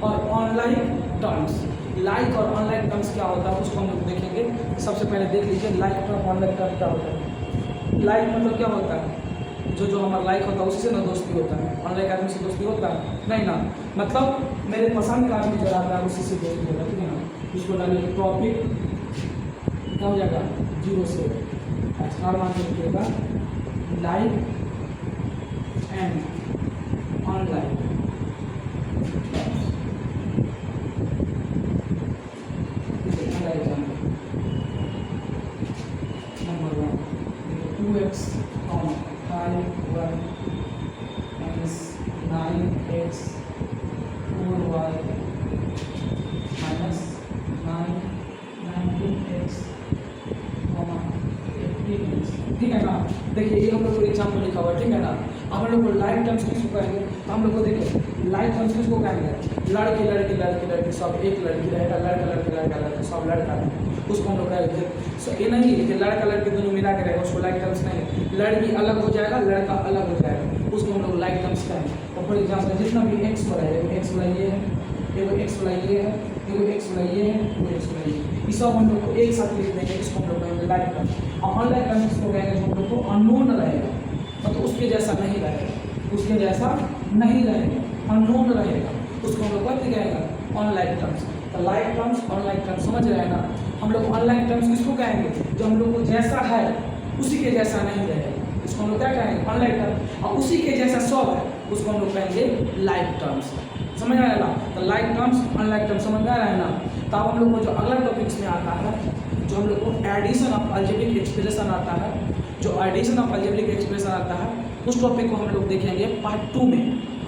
[SPEAKER 1] और ऑनलाइन टर्म्स। लाइक और ऑनलाइन टर्म्स क्या होता है उसको हम लोग देखेंगे। सबसे पहले देख लीजिए लाइक टर्म ऑनलाइन टर्म क्या होता है। लाइक मतलब क्या होता है, जो हमारा लाइक होता है उसी से ना दोस्ती होता है, ऑनलाइन आदमी से दोस्ती होता है नहीं ना। मतलब मेरे पसंद का आदमी जो आता है उसी से दोस्ती होता है, ठीक है ना। इसको डालिए टॉपिक क्या हो जाएगा 0 से मान के लिखिएगा like and online. Number 1 2x, 5y minus 9x 4y minus 19x 18x, ठीक है ना। देखिए ये हम लोग को एग्जाम्पल लिखा हुआ है, ठीक है ना। अब हम लोग को लाइक टर्म्स किसको कहेंगे, तो हम लोग को देखिए लाइक टर्म्स किसको कहेंगे, लड़के लड़के लड़के लड़के सब, एक लड़की रहेगा, लड़का लड़के लड़का लड़का सब लड़का है, उसको हम लोग कहेंगे। सो ये नहीं कि लड़का लड़के दोनों मिला के रहेगा, उसको लाइक टर्म्स नहीं। लड़की अलग हो जाएगा, लड़का अलग हो जाएगा, उसको हम लोग लाइक टर्म्स कहेंगे। और फॉर एग्जाम्पल जितना भी एक्स वाला है, एक्स वाला ये है, एगो एक्स वाला ये है, एगो एक्स वाला ये है, एगो एक्स वाला ये, ये सब हम लोग को एक साथ लिख देंगे, इसको हम लोग कहेंगे लाइक टर्म। और ऑनलाइन टर्म्स इसको कहेंगे जो हम लोग को अननोन रहेगा, मतलब उसके जैसा नहीं रहेगा, उसके जैसा नहीं रहेगा, अननोन रहेगा, उसको हम लोग क्या कहेंगे ऑनलाइन टर्म्स। तो लाइक टर्म्स ऑनलाइन टर्म्स समझ रहे हैं ना। हम लोग ऑनलाइन टर्म्स किसको कहेंगे, जो हम लोग को जैसा है उसी के जैसा नहीं रहेगा, उसको हम लोग क्या कहेंगे ऑनलाइन टर्म। और उसी के जैसा सब है उसको हम लोग कहेंगे लाइक टर्म्स, समझ में आ रहा है। तो लाइक टर्म्स ऑनलाइन टर्म्स समझ में आ रहा है ना। तो अब हम लोग को जो अगला टॉपिक्स में आता है, जो हम लोग को एडिशन ऑफ अलजेब्रिक एक्सप्रेशन आता है, जो एडिशन ऑफ अलजेब्रिक एक्सप्रेशन आता है, उस टॉपिक को हम लोग देखेंगे पार्ट 2 में।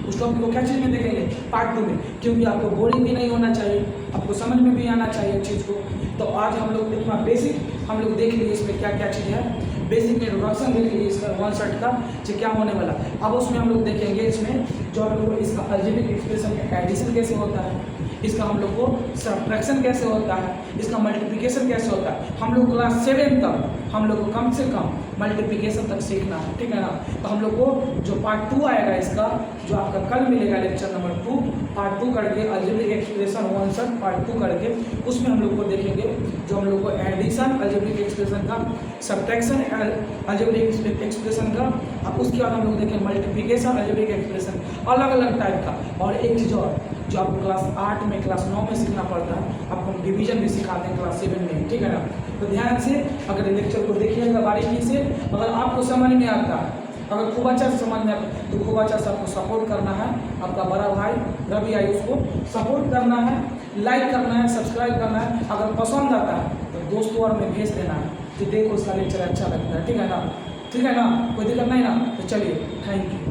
[SPEAKER 1] उस टॉपिक को क्या चीज़ में देखेंगे, पार्ट 2 में, क्योंकि आपको बोरिंग भी नहीं होना चाहिए, आपको समझ में भी आना चाहिए चीज़ को। तो आज हम लोग इतना बेसिक हम लोग देख लिए, इसमें क्या क्या चीज़ है, बेसिक इंट्रोडक्शन देख लीजिए इसका 1 शॉट का जो क्या होने वाला। अब उसमें हम लोग देखेंगे इसमें जो हम लोग को इसका अलजेब्रिक एक्सप्रेशन का एडिशन कैसे होता है, इसका हम लोग को सब्ट्रैक्शन कैसे होता है, इसका मल्टीप्लिकेशन कैसे होता है। हम लोग क्लास 7 तक हम लोग को कम से कम मल्टीप्लिकेशन तक सीखना है, ठीक है ना। तो हम लोग को जो पार्ट 2 आएगा इसका, जो आपका कल मिलेगा लेक्चर नंबर 2, पार्ट 2 करके अलजेब्रिक एक्सप्रेशन 1 शॉट पार्ट 2 करके, उसमें हम लोग को देखेंगे जो हम लोग को एडिशन अलजेब्रिक एक्सप्रेशन का, सब्ट्रैक्शन अलजेब्रिक एक्सप्रेशन का, अब उसके बाद हम लोग देखेंगे मल्टीप्लिकेशन अलजेब्रिक एक्सप्रेशन, अलग अलग टाइप का। और एक चीज़ और जो आपको क्लास 8 में क्लास 9 में सीखना पड़ता है, आपको हम डिवीजन भी सिखाते हैं क्लास 7 में, ठीक है ना। तो ध्यान से अगर लेक्चर को देखिएगा बारीकी से, अगर आपको समझ में आता है, अगर खूब अच्छा से समझ में आता है तो खूब अच्छा से आपको सपोर्ट करना है। आपका बड़ा भाई रवि आई, उसको सपोर्ट करना है, लाइक करना है, सब्सक्राइब करना है। अगर पसंद आता है तो दोस्तों और में भेज देना है कि देखो उसका लेक्चर अच्छा लगता है, ठीक है ना, ठीक है ना, कोई दिक्कत नहीं ना। तो चलिए, थैंक यू।